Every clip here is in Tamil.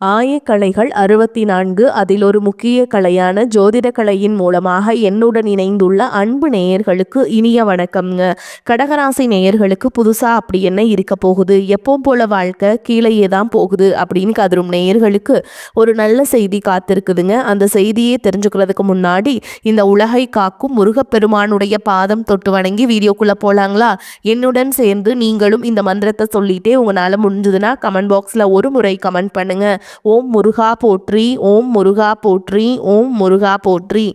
ஆயக்கலைகள் 64 அதில் ஒரு முக்கிய கலையான ஜோதிட கலையின் மூலமாக என்னுடன் இணைந்துள்ள அன்பு நேயர்களுக்கு இனிய வணக்கம்ங்க. கடகராசி நேயர்களுக்கு புதுசா அப்படி என்ன இருக்க போகுது, எப்பவும் போல வாழ்க்கை கீழேயே தான் போகுது அப்படின்னு கதரும் நேயர்களுக்கு ஒரு நல்ல செய்தி காத்திருக்குதுங்க. அந்த செய்தியை தெரிஞ்சுக்கிறதுக்கு முன்னாடி இந்த உலகை காக்கும் முருகப்பெருமானுடைய பாதம் தொட்டு வணங்கி வீடியோக்குள்ள போலாங்களா? என்னுடன் சேர்ந்து நீங்களும் இந்த மந்திரத்தை சொல்லிட்டே உங்களால முடிஞ்சதுன்னா கமெண்ட் பாக்ஸ்ல ஒரு முறை கமெண்ட் பண்ணுங்க. ஓம் முருகா போற்றி, ஓம் முருகா போற்றி, ஓம் முருகா போற்றி.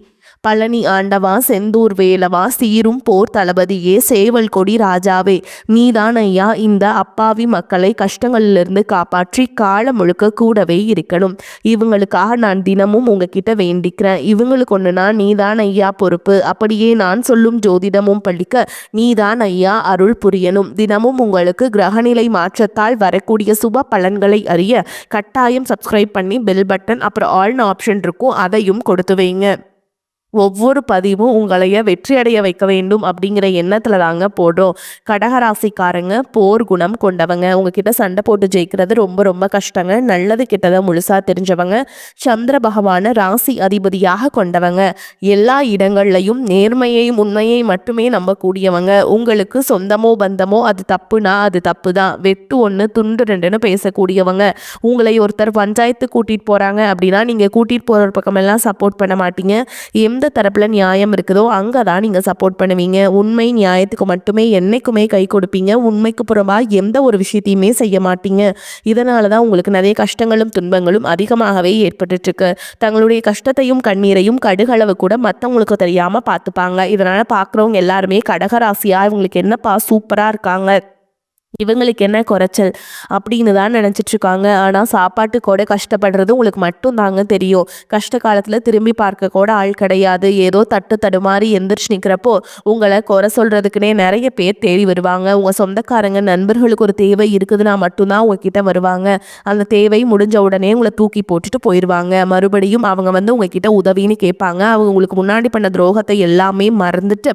பழனி ஆண்டவா, செந்தூர் வேலவா, சீரும் போர் தளபதியே, சேவல் கொடி ராஜாவே, நீதான் ஐயா இந்த அப்பாவி மக்களை கஷ்டங்களிலிருந்து காப்பாற்றி காலம் முழுக்க கூடவே இருக்கணும். இவங்களுக்காக நான் தினமும் உங்ககிட்ட வேண்டிக்கிறேன். இவங்களுக்கு ஒன்றுனா நீதான் ஐயா பொறுப்பு. அப்படியே நான் சொல்லும் ஜோதிடமும் பழிக்க நீதான் ஐயா அருள் புரியணும். தினமும் உங்களுக்கு கிரகநிலை மாற்றத்தால் வரக்கூடிய சுப பலன்களை அறிய கட்டாயம் சப்ஸ்கிரைப் பண்ணி பெல் பட்டன் அப்புறம் ஆல்னு ஆப்ஷன் இருக்கும், அதையும் கொடுத்து வைங்க. ஒவ்வொரு பதிவும் உங்களைய வெற்றியடைய வைக்க வேண்டும் அப்படிங்கிற எண்ணத்துல தாங்க போடுறோம். கடகராசிக்காரங்க போர் குணம் கொண்டவங்க. உங்ககிட்ட சண்டை போட்டு ஜெயிக்கிறது ரொம்ப ரொம்ப கஷ்டங்க. நல்லது கெட்டதை முழுசா தெரிஞ்சவங்க. சந்திர பகவான ராசி அதிபதியாக கொண்டவங்க. எல்லா இடங்கள்லையும் நேர்மையையும் உண்மையை மட்டுமே நம்பக்கூடியவங்க. உங்களுக்கு சொந்தமோ பந்தமோ அது தப்புனா அது தப்பு தான், வெட்டு ஒன்று துண்டு ரெண்டுன்னு பேசக்கூடியவங்க. உங்களை ஒருத்தர் பஞ்சாயத்து கூட்டிட்டு போறாங்க அப்படின்னா நீங்க கூட்டிட்டு போற பக்கமெல்லாம் சப்போர்ட் பண்ண மாட்டீங்க. எந்த தரப்புல நியாயம் இருக்குதோ அங்கதான் நீங்க சப்போர்ட் பண்ணுவீங்க. உண்மை நியாயத்துக்கு மட்டுமே என்னைக்குமே கை கொடுப்பீங்க. உண்மைக்கு புறமா எந்த ஒரு விஷயத்தையுமே செய்ய மாட்டீங்க. இதனாலதான் உங்களுக்கு நிறைய கஷ்டங்களும் துன்பங்களும் அதிகமாகவே ஏற்பட்டு இருக்கு. தங்களுடைய கஷ்டத்தையும் கண்ணீரையும் கடுகளவு கூட மற்றவங்களுக்கு தெரியாம பார்த்துப்பாங்க. இதனால பார்க்குறவங்க எல்லாருமே கடகராசியா இவங்களுக்கு என்னப்பா சூப்பரா இருக்காங்க, இவங்களுக்கு என்ன குறைச்சல் அப்படின்னு தான் நினச்சிட்டு இருக்காங்க. ஆனால் சாப்பாட்டு கூட கஷ்டப்படுறது உங்களுக்கு மட்டும் தாங்க தெரியும். கஷ்ட காலத்தில் திரும்பி பார்க்க கூட ஆள் கிடையாது. ஏதோ தட்டு தடுமாறி எந்திரிச்சு நிற்கிறப்போ உங்களை குறை சொல்கிறதுக்குனே நிறைய பேர் தேடி வருவாங்க. உங்கள் சொந்தக்காரங்க நண்பர்களுக்கு ஒரு தேவை இருக்குதுன்னா மட்டும்தான் உங்ககிட்ட வருவாங்க. அந்த தேவை முடிஞ்ச உடனே உங்களை தூக்கி போட்டுட்டு போயிடுவாங்க. மறுபடியும் அவங்க வந்து உங்ககிட்ட உதவின்னு கேட்பாங்க. அவங்க உங்களுக்கு முன்னாடி பண்ண துரோகத்தை எல்லாமே மறந்துட்டு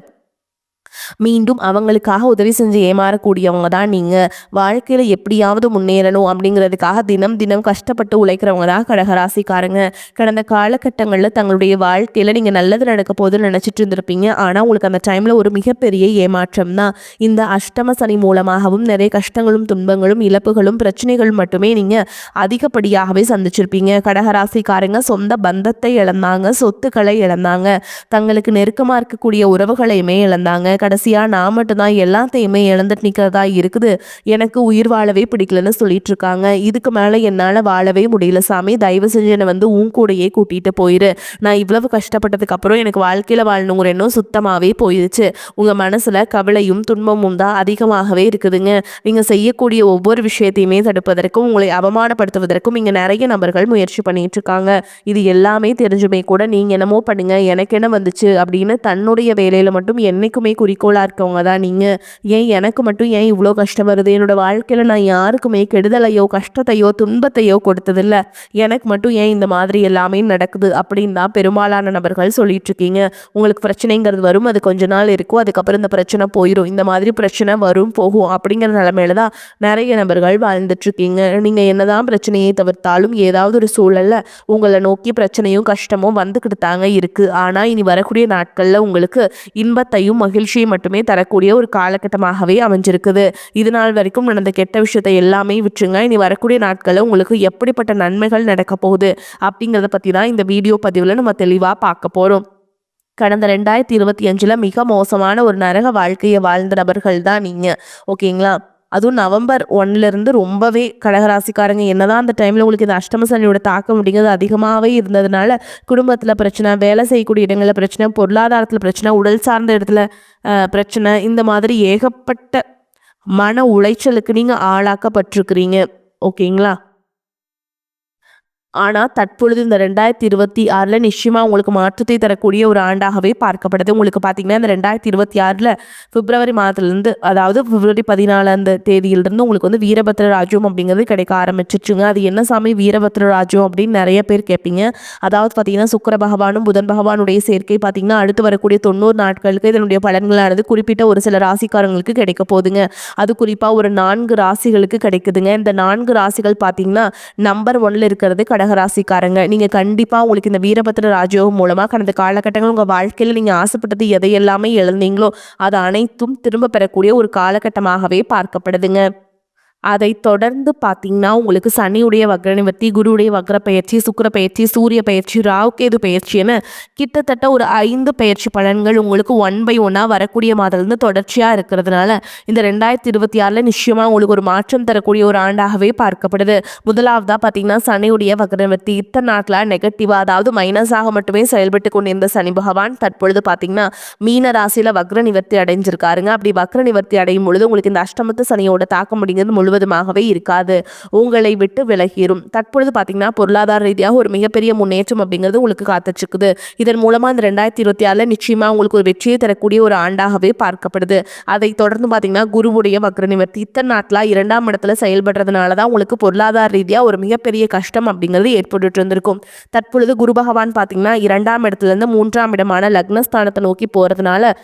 மீண்டும் அவங்களுக்காக உதவி செஞ்சு ஏமாறக்கூடியவங்க தான் நீங்கள். வாழ்க்கையில் எப்படியாவது முன்னேறணும் அப்படிங்கிறதுக்காக தினம் தினம் கஷ்டப்பட்டு உழைக்கிறவங்க தான் கடகராசிக்காரங்க. கடந்த காலகட்டங்களில் தங்களுடைய வாழ்க்கையில் நீங்கள் நல்லது நடக்க போதுன்னு நினச்சிட்டு இருந்திருப்பீங்க. ஆனால் உங்களுக்கு அந்த டைமில் ஒரு மிகப்பெரிய ஏமாற்றம் தான். இந்த அஷ்டம சனி மூலமாகவும் நிறைய கஷ்டங்களும் துன்பங்களும் இழப்புகளும் பிரச்சனைகளும் மட்டுமே நீங்கள் அதிகப்படியாகவே சந்திச்சிருப்பீங்க. கடகராசிக்காரங்க சொந்த பந்தத்தை இழந்தாங்க, சொத்துக்களை இழந்தாங்க, தங்களுக்கு நெருக்கமாக இருக்கக்கூடிய உறவுகளையுமே இழந்தாங்க. கடைசியாக நான் மட்டும்தான் எல்லாத்தையுமே இழந்துட்டு நிற்கிறதா இருக்குது, எனக்கு உயிர் வாழவே பிடிக்கலன்னு சொல்லிட்டு இருக்காங்க. இதுக்கு மேலே என்னால் வாழவே முடியல சாமி, தயவு செஞ்சு என்னை வந்து உன் கூடையே கூட்டிகிட்டு போயிரு. நான் இவ்வளவு கஷ்டப்பட்டதுக்கு அப்புறம் எனக்கு வாழ்க்கையில் வாழணுங்கிற எண்ணம் சுத்தமாகவே போயிடுச்சு. உங்கள் மனசில் கவலையும் துன்பமும் தான் அதிகமாகவே இருக்குதுங்க. நீங்கள் செய்யக்கூடிய ஒவ்வொரு விஷயத்தையுமே தடுப்பதற்கும் உங்களை அவமானப்படுத்துவதற்கும் இங்கே நிறைய நபர்கள் முயற்சி பண்ணிட்டு இருக்காங்க. இது எல்லாமே தெரிஞ்சுமே கூட நீங்கள் என்னமோ பண்ணுங்க எனக்கு என்ன வந்துச்சு அப்படின்னு தன்னுடைய வேலையில் மட்டும் என்னைக்குமே குறிக்கோளாக இருக்கவங்க தான் நீங்கள். ஏன் எனக்கு மட்டும் ஏன் இவ்வளோ கஷ்டம் வருது, என்னோட வாழ்க்கையில் நான் யாருக்குமே கெடுதலையோ கஷ்டத்தையோ துன்பத்தையோ கொடுத்ததில்ல, எனக்கு மட்டும் ஏன் இந்த மாதிரி எல்லாமே நடக்குது அப்படின்னு தான் பெரும்பாலான நபர்கள் சொல்லிட்டு இருக்கீங்க. உங்களுக்கு பிரச்சனைங்கிறது வரும், அது கொஞ்ச நாள் இருக்கும், அதுக்கப்புறம் இந்த பிரச்சனை போயிடும். இந்த மாதிரி பிரச்சனை வரும் போகும் அப்படிங்கிற நிலைமையில தான் நிறைய நபர்கள் வாழ்ந்துட்டு இருக்கீங்க. நீங்கள் என்னதான் பிரச்சனையை தவிர்த்தாலும் ஏதாவது ஒரு சூழல்ல உங்களை நோக்கி பிரச்சனையும் கஷ்டமும் வந்துக்கிட்டு தாங்க இருக்கு. ஆனால் இனி வரக்கூடிய நாட்களில் உங்களுக்கு இன்பத்தையும் மகிழ்ச்சியை மட்டுமே தரக்கூடிய ஒரு காலகட்டமாகவே அமைஞ்சிருக்குது. இது நாள் வரைக்கும் நடந்த கெட்ட விஷயத்தை எல்லாமே விட்டுருங்க. இனி வரக்கூடிய நாட்களில் உங்களுக்கு எப்படிப்பட்ட நன்மைகள் நடக்க போகுது அப்படிங்கிறத பற்றி தான் இந்த வீடியோ பதிவில் நம்ம தெளிவாக பார்க்க போகிறோம். கடந்த 2025 மிக மோசமான ஒரு நரக வாழ்க்கையை வாழ்ந்த நபர்கள் தான் நீங்கள், ஓகேங்களா? அதுவும் நவம்பர் 1லேருந்து ரொம்பவே கடகராசிக்காரங்க என்னதான் அந்த டைமில் உங்களுக்கு இந்த அஷ்டம சனியோட தாக்கம் அப்படிங்கிறது அதிகமாகவே இருந்ததுனால குடும்பத்தில் பிரச்சனை, வேலை செய்யக்கூடிய இடங்களில் பிரச்சனை, பொருளாதாரத்தில் பிரச்சனை, உடல் சார்ந்த இடத்துல பிரச்சனை, இந்த மாதிரி ஏகப்பட்ட மன உளைச்சலுக்கு நீங்கள் ஆளாக்கப்பட்டிருக்கிறீங்க, ஓகேங்களா? ஆனால் தற்பொழுது இந்த 2026ல் நிச்சயமாக உங்களுக்கு மாற்றத்தை தரக்கூடிய ஒரு ஆண்டாகவே பார்க்கப்படுது. உங்களுக்கு பார்த்தீங்கன்னா இந்த 2026ல் பிப்ரவரி மாதத்துலேருந்து, அதாவது பிப்ரவரி 14ஆம் தேதியிலிருந்து உங்களுக்கு வந்து வீரபத்ர ராஜ்யம் அப்படிங்கிறது கிடைக்க ஆரம்பிச்சிச்சுங்க. அது என்ன சாமி வீரபத்ர ராஜ்யம் அப்படின்னு நிறைய பேர் கேட்பீங்க. அதாவது பார்த்தீங்கன்னா சுக்கிர பகவானும் புதன் பகவானுடைய சேர்க்கை பார்த்தீங்கன்னா அடுத்து வரக்கூடிய 90 நாட்களுக்கு இதனுடைய பலன்களானது குறிப்பிட்ட ஒரு சில ராசிக்காரங்களுக்கு கிடைக்க போகுதுங்க. அது குறிப்பாக ஒரு 4 ராசிகளுக்கு கிடைக்குதுங்க. இந்த 4 ராசிகள் பார்த்தீங்கன்னா நம்பர் 1ல் இருக்கிறது கடகராசிக்காரங்க. நீங்க கண்டிப்பா உங்களுக்கு இந்த வீரபத்ர ராஜயோகம் மூலமா கடந்த காலகட்டங்கள் உங்க வாழ்க்கையில நீங்க ஆசைப்பட்டது எதையெல்லாமே இழந்தீங்களோ அது அனைத்தும் திரும்ப பெறக்கூடிய ஒரு காலகட்டமாகவே பார்க்கப்படுதுங்க. அதைத் தொடர்ந்து பார்த்தீங்கன்னா, உங்களுக்கு சனியுடைய வக்ர நிவர்த்தி, குருவுடைய வக்ர பெயர்ச்சி, சுக்கிர பெயர்ச்சி, சூரிய பெயர்ச்சி, ராகு கேது பெயர்ச்சி என கிட்டத்தட்ட ஒரு 5 பெயர்ச்சி பலன்கள் உங்களுக்கு ஒன் பை ஒன்னா வரக்கூடிய மாதத்துலேருந்து தொடர்ச்சியாக இருக்கிறதுனால இந்த 2026ல் நிச்சயமா உங்களுக்கு ஒரு மாற்றம் தரக்கூடிய ஒரு ஆண்டாகவே பார்க்கப்படுது. முதலாவதாக பார்த்தீங்கன்னா சனியுடைய வக்ர நிவர்த்தி. இத்தனை நாட்களாக நெகட்டிவாக, அதாவது மைனஸாக மட்டுமே செயல்பட்டு கொண்டிருந்த சனி பகவான் தற்பொழுது பார்த்தீங்கன்னா மீன ராசியில் வக்ர நிவர்த்தி அடைஞ்சிருக்காருங்க. அப்படி வக்ர நிவர்த்தி அடையும் பொழுது உங்களுக்கு இந்த அஷ்டமத்து சனியோட தாக்கம் அப்படிங்கிறது முழுவதுமாகவே இருக்காது, உங்களை விட்டு விலகிரும். தற்பொழுது பார்த்தீங்கன்னா பொருளாதார ரீதியாக ஒரு மிகப்பெரிய முன்னேற்றம் அப்படிங்கிறது உங்களுக்கு காத்துச்சுக்குது. இதன் மூலமாக இந்த 2026ல் நிச்சயமாக உங்களுக்கு ஒரு வெற்றியை தரக்கூடிய ஒரு ஆண்டாகவே பார்க்கப்படுது. அதை தொடர்ந்து பார்த்தீங்கன்னா குருவுடைய வக்ர நிவர்த்தி. இத்தனை நாட்களாக 2ஆம் இடத்துல செயல்படுறதுனால தான் உங்களுக்கு பொருளாதார ரீதியாக ஒரு மிகப்பெரிய கஷ்டம் அப்படிங்கிறது ஏற்பட்டு இருந்திருக்கும். தற்பொழுது குரு பகவான் பார்த்தீங்கன்னா 2ஆம் இடத்துலேருந்து 3ஆம் இடமான லக்னஸ்தானத்தை நோக்கி போகிறதுனால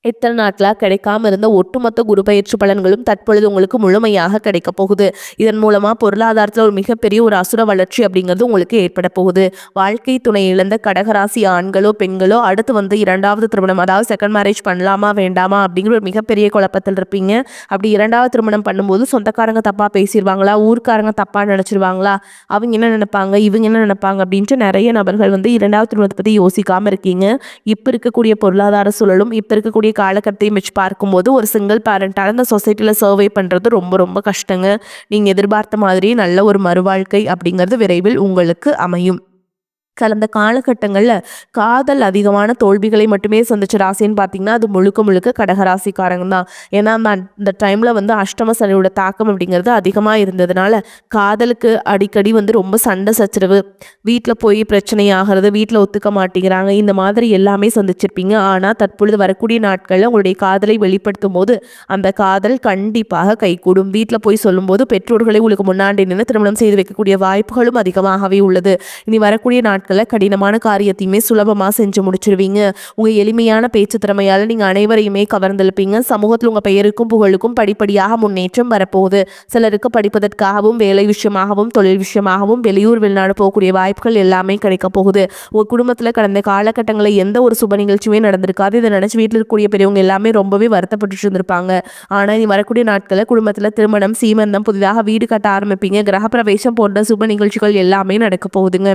இத்தனை நாட்களாக கிடைக்காம இருந்த ஒட்டுமொத்த குரு பயிற்சி பலன்களும் தற்பொழுது உங்களுக்கு முழுமையாக கிடைக்க போகுது. இதன் மூலமாக பொருளாதாரத்தில் ஒரு மிகப்பெரிய ஒரு அசுர வளர்ச்சி அப்படிங்கிறது உங்களுக்கு ஏற்பட போகுது. வாழ்க்கை துணை இழந்த கடகராசி ஆண்களோ பெண்களோ அடுத்து வந்து 2வது திருமணம், அதாவது செகண்ட் மேரேஜ் பண்ணலாமா வேண்டாமா அப்படிங்கிற ஒரு மிகப்பெரிய குழப்பத்தில் இருப்பீங்க. அப்படி 2வது திருமணம் பண்ணும்போது சொந்தக்காரங்க தப்பாக பேசிடுவாங்களா, ஊர்க்காரங்க தப்பாக நினச்சிருவாங்களா, அவங்க என்ன நினைப்பாங்க, இவங்க என்ன நினைப்பாங்க அப்படின்ட்டு நிறைய நபர்கள் வந்து 2வது திருமணத்தை பற்றி யோசிக்காமல் இருக்கீங்க. இப்போ இருக்கக்கூடிய பொருளாதார சூழலும் இப்போ இருக்கக்கூடிய காலகட்டத்தையும் வச்சு பார்க்கும்போது ஒரு சிங்கிள் பேரண்டால் அந்த சொசைட்டியில் சர்வே பண்ணுறது ரொம்ப ரொம்ப கஷ்டங்க. நீங்கள் எதிர்பார்த்த மாதிரி நல்ல ஒரு மறுவாழ்க்கை அப்படிங்கிறது விரைவில் உங்களுக்கு அமையும். கடந்த காலகட்டங்களில் காதல் அதிகமான தோல்விகளை மட்டுமே சந்திச்ச ராசின்னு பார்த்தீங்கன்னா அது முழுக்க முழுக்க கடகராசிக்காரங்க தான். ஏன்னா அந்த டைமில் வந்து அஷ்டம சனியோட தாக்கம் அப்படிங்கிறது அதிகமாக இருந்ததுனால காதலுக்கு அடிக்கடி வந்து ரொம்ப சண்டை சச்சரவு, வீட்டில் போய் பிரச்சனை ஆகிறது, வீட்டில் ஒத்துக்க மாட்டேங்கிறாங்க, இந்த மாதிரி எல்லாமே சந்திச்சிருப்பீங்க. ஆனால் தற்பொழுது வரக்கூடிய நாட்களில் உங்களுடைய காதலை வெளிப்படுத்தும் போது அந்த காதல் கண்டிப்பாக கைகூடும். வீட்டில் போய் சொல்லும்போது பெற்றோர்களை உங்களுக்கு முன்னாடி நின்று திருமணம் செய்து வைக்கக்கூடிய வாய்ப்புகளும் அதிகமாகவே உள்ளது. இனி வரக்கூடிய நாட்களில் கடினமான காரியத்தையுமே சுலபமாக செஞ்சு முடிச்சிருவீங்க. உங்கள் எளிமையான பேச்சு திறமையால் நீங்கள் அனைவரையுமே கவர்ந்தெழுப்பீங்க. சமூகத்தில் உங்கள் பெயருக்கும் புகழுக்கும் படிப்படியாக முன்னேற்றம் வரப்போகுது. சிலருக்கு படிப்பதற்காகவும் வேலை விஷயமாகவும் தொழில் விஷயமாகவும் வெளியூர் வெளிநாடு போகக்கூடிய வாய்ப்புகள் எல்லாமே கிடைக்க போகுது. உங்கள் குடும்பத்தில் கடந்த காலகட்டங்களில் எந்த ஒரு சுப நிகழ்ச்சியுமே நடந்திருக்காது. இதை நினச்சி வீட்டில் இருக்கக்கூடிய பெரியவங்க எல்லாமே ரொம்பவே வருத்தப்பட்டு இருந்திருப்பாங்க. ஆனால் இனி வரக்கூடிய நாட்களில் குடும்பத்தில் திருமணம், சீமந்தம், புதிதாக வீடு கட்ட ஆரம்பிப்பீங்க. கிரகப்பிரவேசம் போன்ற சுப நிகழ்ச்சிகள் எல்லாமே நடக்க போகுதுங்க.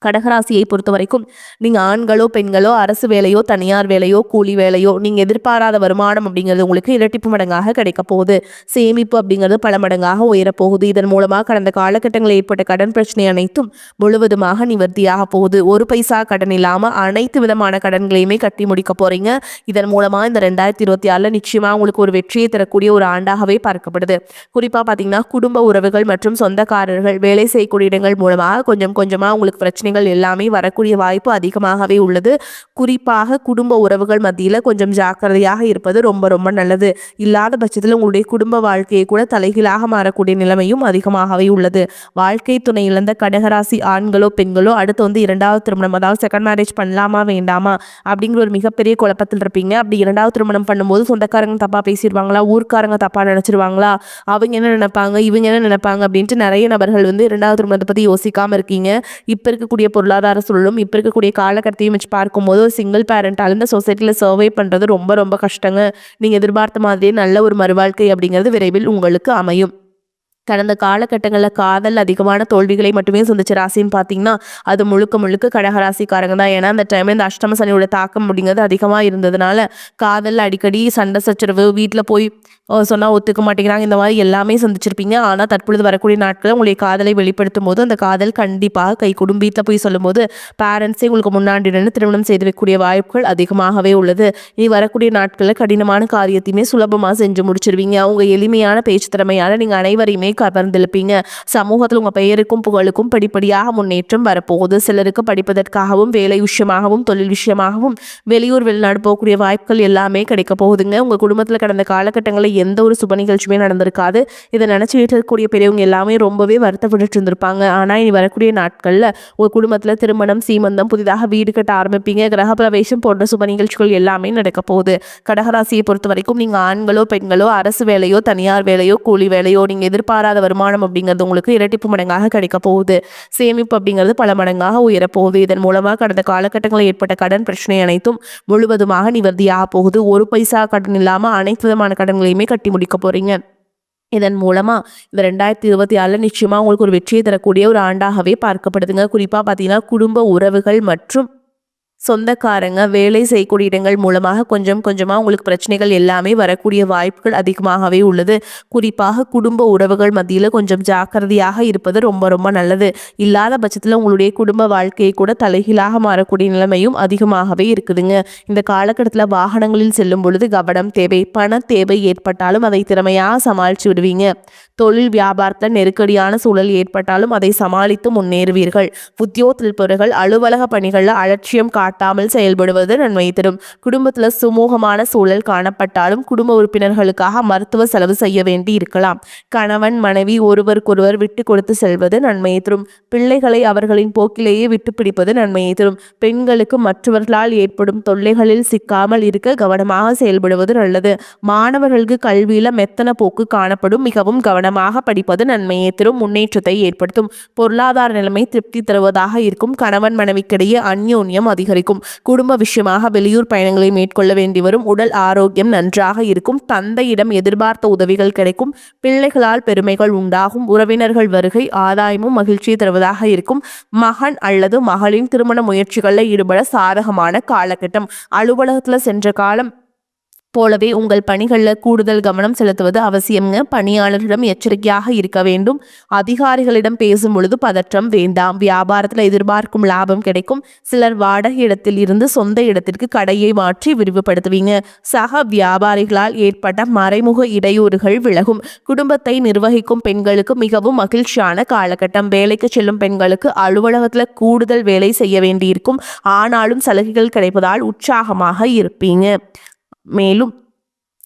கடகராசியை பொறுத்த வரைக்கும் நீங்கள் ஆண்களோ பெண்களோ அரசு வேலையோ தனியார் வேலையோ கூலி வேலையோ நீங்கள் எதிர்பாராத வருமானம் அப்படிங்கிறது உங்களுக்கு இரட்டிப்பு மடங்காக கிடைக்க போகுது. சேமிப்பு அப்படிங்கிறது பல மடங்காக உயரப்போகுது. இதன் மூலமாக கடந்த காலகட்டங்களில் ஏற்பட்ட கடன் பிரச்சனை அனைத்தும் முழுவதுமாக நிவர்த்தியாக போகுது. ஒரு பைசா கடன் இல்லாமல் அனைத்து விதமான கடன்களையுமே கட்டி முடிக்க போறீங்க. இதன் மூலமாக இந்த 2026ல் நிச்சயமாக உங்களுக்கு ஒரு வெற்றியை தரக்கூடிய ஒரு ஆண்டாகவே பார்க்கப்படுது. குறிப்பாக பார்த்தீங்கன்னா குடும்ப உறவுகள் மற்றும் சொந்தக்காரர்கள், வேலை செய்யக்கூடிய இடங்கள் மூலமாக கொஞ்சம் கொஞ்சமாக உங்களுக்கு பிரச்சனைகள் எல்லாமே வரக்கூடிய வாய்ப்பு அதிகமாகவே உள்ளது. குறிப்பாக குடும்ப உறவுகள் மத்தியில் கொஞ்சம் ஜாக்கிரதையாக இருப்பது ரொம்ப ரொம்ப நல்லது. இல்லாத பட்சத்தில் உங்களுடைய குடும்ப வாழ்க்கையை கூட தலைகீழாக மாறக்கூடிய நிலைமையும் அதிகமாகவே உள்ளது. வாழ்க்கை துணை இழந்த கடகராசி ஆண்களோ பெண்களோ அடுத்து வந்து 2வது திருமணம், அதாவது செகண்ட் மேரேஜ் பண்ணலாமா வேண்டாமா அப்படிங்கிற ஒரு மிகப்பெரிய குழப்பத்தில் இருப்பீங்க. அப்படி 2வது திருமணம் பண்ணும்போது சொந்தக்காரங்க தப்பாக பேசிடுவாங்களா, ஊர்க்காரங்க தப்பாக நினச்சிருவாங்களா, அவங்க என்ன நினைப்பாங்க, இவங்க என்ன நினைப்பாங்க அப்படின்ட்டு நிறைய நபர்கள் வந்து 2வது திருமணத்தை பற்றி யோசிக்காமல் இருக்கீங்க. இப்போ இருக்கக்கூடிய பொருளாதார சூழலும் இப்போ இருக்கக்கூடிய காலகட்டத்தையும் வச்சு பார்க்கும்போது ஒரு சிங்கிள் பேரண்டால் இந்த சொசைட்டியில் சர்வே பண்ணுறது ரொம்ப ரொம்ப கஷ்டங்க. நீங்கள் எதிர்பார்த்த மாதிரியே நல்ல ஒரு மறுவாழ்க்கை அப்படிங்கிறது விரைவில் உங்களுக்கு அமையும். கடந்த காலகட்டங்களில் காதல் அதிகமான தோல்விகளை மட்டுமே சந்திச்ச ராசின்னு பார்த்தீங்கன்னா அது முழுக்க முழுக்க கடகராசிக்காரங்க தான். ஏன்னா அந்த டைமில் இந்த அஷ்டம சனியோட தாக்கம் அப்படிங்கிறது அதிகமாக இருந்ததுனால காதல் அடிக்கடி சண்டை சச்சரவு, வீட்டில் போய் சொன்னால் ஒத்துக்க மாட்டேங்கிறாங்க, இந்த மாதிரி எல்லாமே சந்திச்சிருப்பீங்க. ஆனால் தற்பொழுது வரக்கூடிய நாட்களில் உங்களுடைய காதலை வெளிப்படுத்தும் போது அந்த காதல் கண்டிப்பாக கைகூடும். வீட்டில் போய் சொல்லும்போது பேரண்ட்ஸே உங்களுக்கு முன்னாடி நின்று திருமணம் செய்து வைக்கக்கூடிய வாய்ப்புகள் அதிகமாகவே உள்ளது. இனி வரக்கூடிய நாட்களில் கடினமான காரியத்தையுமே சுலபமாக செஞ்சு முடிச்சிருவீங்க. அவங்க எளிமையான பேச்சு திறமையால் நீங்கள் அனைவரையுமே கவர்ந்திருப்பீங்க. சமூகத்தில் உங்க பெயருக்கும் புகழுக்கும் படிப்படியாக முன்னேற்றம் வரப்போகுது. சிலருக்கு படிப்பதற்காகவும் வேலை விஷயமாகவும் தொழில் விஷயமாகவும் வெளியூர் வெளிநாடு போகக்கூடிய வாய்ப்புகள் எல்லாமே கிடைக்க போகுதுங்க. உங்க குடும்பத்தில் கடந்த காலகட்டங்களில் எந்த ஒரு சுப நிகழ்ச்சியுமே நடந்திருக்காது. இதை நினைச்சுட்டு இருக்கக்கூடிய பெரியவங்க எல்லாமே ரொம்பவே வருத்தப்பட்டு இருந்திருப்பாங்க. ஆனா இனி வரக்கூடிய நாட்கள்ல உங்க குடும்பத்துல திருமணம், சீமந்தம், புதிதாக வீடு கட்ட ஆரம்பிப்பீங்க. கிரகப்பிரவேசம் போன்ற சுப நிகழ்ச்சிகள் எல்லாமே நடக்க போகுது. கடகராசியை பொறுத்த வரைக்கும் நீங்க ஆண்களோ பெண்களோ அரசு வேலையோ தனியார் வேலையோ கூலி வேலையோ நீங்க எதிர்பாராத வருமானம் அப்படிங்கிறது உங்களுக்கு இரட்டிப்பு மடங்காக கிடைக்க போகுது. சேமிப்பு அப்படிங்கிறது பல மடங்காக உயரப்போகுது. இதன் மூலமாக கடந்த காலகட்டங்களில் ஏற்பட்ட கடன் பிரச்சனை அனைத்தும் முழுவதுமாக நிவர்த்தியாக போகுது. ஒரு பைசா கடன் இல்லாம அனைத்து விதமான கடன்களையுமே கட்டி முடிக்க போறீங்க. இதன் மூலமா இந்த 2026 நிச்சயமா உங்களுக்கு ஒரு வெற்றியை தரக்கூடிய ஒரு ஆண்டாகவே பார்க்கப்படுதுங்க. குறிப்பா பார்த்தீங்கன்னா குடும்ப உறவுகள் மற்றும் சொந்தக்காரங்க வேலை செய்யக்கூடிய இடங்கள் மூலமாக கொஞ்சம் கொஞ்சமாக உங்களுக்கு பிரச்சனைகள் எல்லாமே வரக்கூடிய வாய்ப்புகள் அதிகமாகவே உள்ளது. குறிப்பாக குடும்ப உறவுகள் மத்தியில் கொஞ்சம் ஜாக்கிரதையாக இருப்பது ரொம்ப ரொம்ப நல்லது. இல்லாத பட்சத்தில் உங்களுடைய குடும்ப வாழ்க்கையை கூட தலைகீழாக மாறக்கூடிய நிலைமையும் அதிகமாகவே இருக்குதுங்க. இந்த காலகட்டத்தில் வாகனங்களில் செல்லும் பொழுது கவனம் தேவை. பண தேவை ஏற்பட்டாலும் அதை திறமையாக சமாளித்து விடுவீங்க. தொழில் வியாபாரத்தில் நெருக்கடியான சூழல் ஏற்பட்டாலும் அதை சமாளித்து முன்னேறுவீர்கள். உத்தியோகத்தில் இருப்பவர்கள் அலுவலக பணிகளில் அலட்சியம் காட்டாமல் செயல்படுவது நன்மை தரும். குடும்பத்தில் சுமூகமான சூழல் காணப்பட்டாலும் குடும்ப உறுப்பினர்களுக்காக மருத்துவ செலவு செய்ய வேண்டி இருக்கலாம். கணவன் மனைவி ஒருவருக்கொருவர் விட்டு கொடுத்து செல்வது நன்மையை தரும். பிள்ளைகளை அவர்களின் போக்கிலேயே விட்டு பிடிப்பது நன்மையை தரும். பெண்களுக்கு மற்றவர்களால் ஏற்படும் தொல்லைகளில் சிக்காமல் இருக்க கவனமாக செயல்படுவது நல்லது. மாணவர்களுக்கு கல்வியில மெத்தன போக்கு காணப்படும். மிகவும் கவனமாக படிப்பது நன்மையை தரும். முன்னேற்றத்தை ஏற்படுத்தும். பொருளாதார நிலைமை திருப்தி தருவதாக இருக்கும். கணவன் மனைவிக்கிடையே அந்யோன்யம் அதிகரிக்கும். குடும்ப விஷயமாக வெளியூர் பயணங்களை மேற்கொள்ள வேண்டி வரும். உடல் ஆரோக்கியம் நன்றாக இருக்கும். தந்தையிடம் எதிர்பார்த்த உதவிகள் கிடைக்கும். பிள்ளைகளால் பெருமைகள் உண்டாகும். உறவினர்கள் வருகை ஆதாயமும் மகிழ்ச்சியை தருவதாக இருக்கும். மகன் அல்லது மகளின் திருமண முயற்சிகளில் ஈடுபட சாதகமான காலகட்டம். அலுவலகத்தில் சென்ற காலம் போலவே உங்கள் பணிகளில் கூடுதல் கவனம் செலுத்துவது அவசியம்ங்க. பணியாளர்களிடம் எச்சரிக்கையாக இருக்க வேண்டும். அதிகாரிகளிடம் பேசும் பொழுது பதற்றம் வேண்டாம். வியாபாரத்தில் எதிர்பார்க்கும் லாபம் கிடைக்கும். சிலர் வாடகை இடத்தில் இருந்து சொந்த இடத்திற்கு கடையை மாற்றி விரிவுபடுத்துவீங்க. சக வியாபாரிகளால் ஏற்பட்ட மறைமுக இடையூறுகள் விலகும். குடும்பத்தை நிர்வகிக்கும் பெண்களுக்கு மிகவும் மகிழ்ச்சியான காலகட்டம். வேலைக்கு செல்லும் பெண்களுக்கு அலுவலகத்தில் கூடுதல் வேலை செய்ய வேண்டியிருக்கும். ஆனாலும் சலுகைகள் கிடைப்பதால் உற்சாகமாக இருப்பீங்க. மேலும்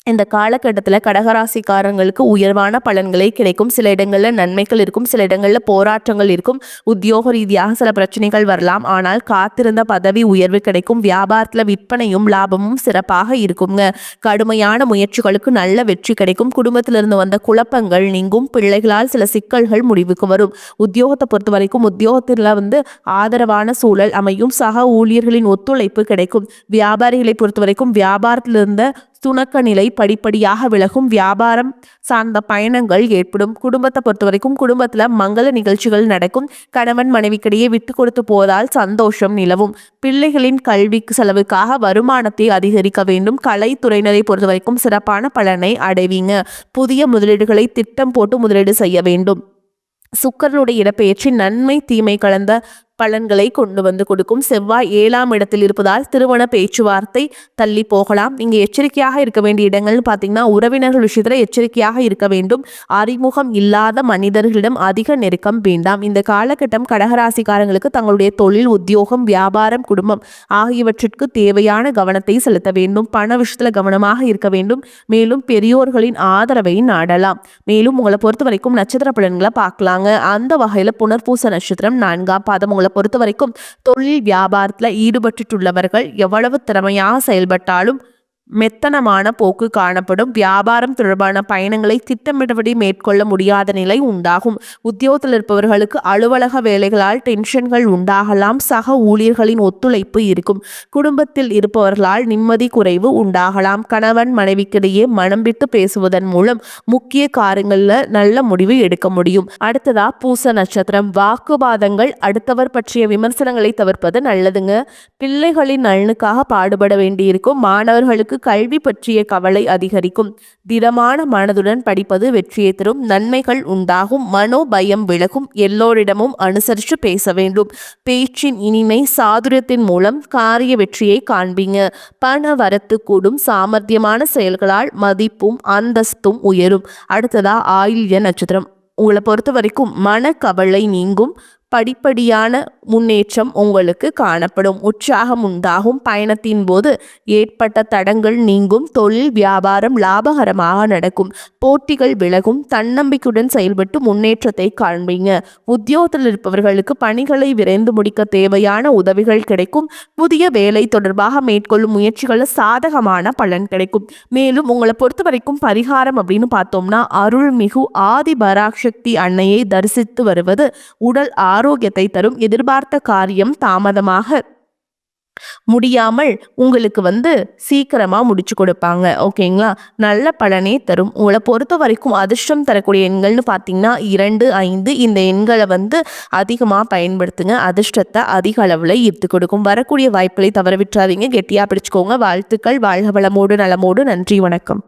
இந்த காலகட்டத்தில் கடகராசிக்காரங்களுக்கு உயர்வான பலன்களே கிடைக்கும். சில இடங்களில் நன்மைகள் இருக்கும். சில இடங்களில் போராட்டங்கள் இருக்கும். உத்தியோக ரீதியாக சில பிரச்சனைகள் வரலாம். ஆனால் காத்திருந்த பதவி உயர்வு கிடைக்கும். வியாபாரத்தில் விற்பனையும் லாபமும் சிறப்பாக இருக்குங்க. கடுமையான முயற்சிகளுக்கு நல்ல வெற்றி கிடைக்கும். குடும்பத்திலிருந்து வந்த குழப்பங்கள் நீங்கும். பிள்ளைகளால் சில சிக்கல்கள் முடிவுக்கு வரும். உத்தியோகத்தை பொறுத்த வரைக்கும் உத்தியோகத்தில் ஆதரவான சூழல் அமையும். சக ஊழியர்களின் ஒத்துழைப்பு கிடைக்கும். வியாபாரிகளை பொறுத்த வரைக்கும் வியாபாரத்திலிருந்த துணக்க நிலை படிப்படியாக விலகும். வியாபாரம் சார்ந்த பயணங்கள் ஏற்படும். குடும்பத்தை பொறுத்த வரைக்கும் குடும்பத்தில் மங்கள நிகழ்ச்சிகள் நடக்கும். கணவன் மனைவிக்கிடையே விட்டு கொடுத்து போவதால் சந்தோஷம் நிலவும். பிள்ளைகளின் கல்வி செலவுக்காக வருமானத்தை அதிகரிக்க வேண்டும். கலைத்துறையினரை பொறுத்த வரைக்கும் சிறப்பான பலனை அடைவீங்க. புதிய முதலீடுகளை திட்டம் போட்டு முதலீடு செய்ய வேண்டும். சுக்கிரனுடைய இடப்பெயர்ச்சி நன்மை தீமை கலந்த பலன்களை கொண்டு வந்து கொடுக்கும். செவ்வாய் 7ஆம் இடத்தில் இருப்பதால் திருமண பேச்சுவார்த்தை தள்ளி போகலாம். நீங்க எச்சரிக்கையாக இருக்க வேண்டிய இடங்கள்னு பார்த்தீங்கன்னா உறவினர்கள் விஷயத்துல எச்சரிக்கையாக இருக்க வேண்டும். அறிமுகம் இல்லாத மனிதர்களிடம் அதிக நெருக்கம் வேண்டாம். இந்த காலகட்டம் கடகராசிக்காரங்களுக்கு தங்களுடைய தொழில், உத்தியோகம், வியாபாரம், குடும்பம் ஆகியவற்றிற்கு தேவையான கவனத்தை செலுத்த வேண்டும். பண விஷயத்துல கவனமாக இருக்க வேண்டும். மேலும் பெரியோர்களின் ஆதரவை நாடலாம். மேலும் உங்களை பொறுத்த வரைக்கும் நட்சத்திர பலன்களை பார்க்கலாங்க. அந்த வகையில புனர்பூச நட்சத்திரம் 4ஆம் பாதம் உங்களை பொறுத்த வரைக்கும் தொழில் வியாபாரத்தில் ஈடுபட்டுள்ளவர்கள் எவ்வளவு திறமையாக செயல்பட்டாலும் மெத்தனமான போக்கு காணப்படும். வியாபாரம் தொடர்பான பயணங்களை திட்டமிட்டபடி மேற்கொள்ள முடியாத நிலை உண்டாகும். உத்தியோகத்தில் இருப்பவர்களுக்கு அலுவலக வேலைகளால் டென்ஷன்கள் உண்டாகலாம். சக ஊழியர்களின் ஒத்துழைப்பு இருக்கும். குடும்பத்தில் இருப்பவர்களால் நிம்மதி குறைவு உண்டாகலாம். கணவன் மனைவிக்கிடையே மனம் விட்டு பேசுவதன் மூலம் முக்கிய காரியங்களில் நல்ல முடிவு எடுக்க முடியும். அடுத்ததா பூச நட்சத்திரம். வாக்குவாதங்கள், அடுத்தவர் பற்றிய விமர்சனங்களை தவிர்ப்பது நல்லதுங்க. பிள்ளைகளின் நலனுக்காக பாடுபட வேண்டியிருக்கும். மாணவர்களுக்கு கல்வி பற்றிய கவலை அதிகரிக்கும். திடமான மனதுடன் படிப்பது வெற்றியை தரும். நன்மைகள் உண்டாகும். மனோபயம் விலகும். எல்லோரிடமும் அனுசரித்து பேச வேண்டும். பேச்சின் இனிமை, சாதுரியத்தின் மூலம் காரிய வெற்றியை காண்பீங்க. பண வரத்து கூடும். சாமர்த்தியமான செயல்களால் மதிப்பும் அந்தஸ்தும் உயரும். அடுத்ததா ஆயில்ய நட்சத்திரம். உங்களை பொறுத்த வரைக்கும் மனக்கவலை நீங்கும், படிப்படியான முன்னேற்றம் உங்களுக்கு காணப்படும், உற்சாகம் உண்டாகும், பயணத்தின் போது ஏற்பட்ட தடங்கள் நீங்கும், தொழில் வியாபாரம் லாபகரமாக நடக்கும், போட்டிகள் விலகும், தன்னம்பிக்கையுடன் செயல்பட்டு முன்னேற்றத்தை காண்பீங்க. உத்தியோகத்தில் இருப்பவர்களுக்கு பணிகளை விரைந்து முடிக்க தேவையான உதவிகள் கிடைக்கும். புதிய வேலை தொடர்பாக மேற்கொள்ளும் முயற்சிகளில் சாதகமான பலன் கிடைக்கும். மேலும் உங்களை பொறுத்த வரைக்கும் பரிகாரம் அப்படின்னு பார்த்தோம்னா, அருள்மிகு ஆதி பராசக்தி அன்னையை தரிசித்து வருவது உடல் ஆரோக்கியத்தை தரும். எதிர்பார்த்த காரியம் தாமதமாக முடியாமல் உங்களுக்கு சீக்கிரமா முடிச்சு கொடுப்பாங்க. ஓகேங்களா? நல்ல பலனே தரும். உங்களை பொறுத்த வரைக்கும் அதிர்ஷ்டம் தரக்கூடிய எண்கள்னு பார்த்தீங்கன்னா 2, 5 இந்த எண்களை அதிகமாக பயன்படுத்துங்க. அதிர்ஷ்டத்தை அதிக அளவில் ஈர்த்து கொடுக்கும். வரக்கூடிய வாய்ப்புகளை தவற விட்டுறாதீங்க. கெட்டியாக பிடிச்சுக்கோங்க. வாழ்த்துக்கள். வாழ்க வளமோடு நலமோடு. நன்றி, வணக்கம்.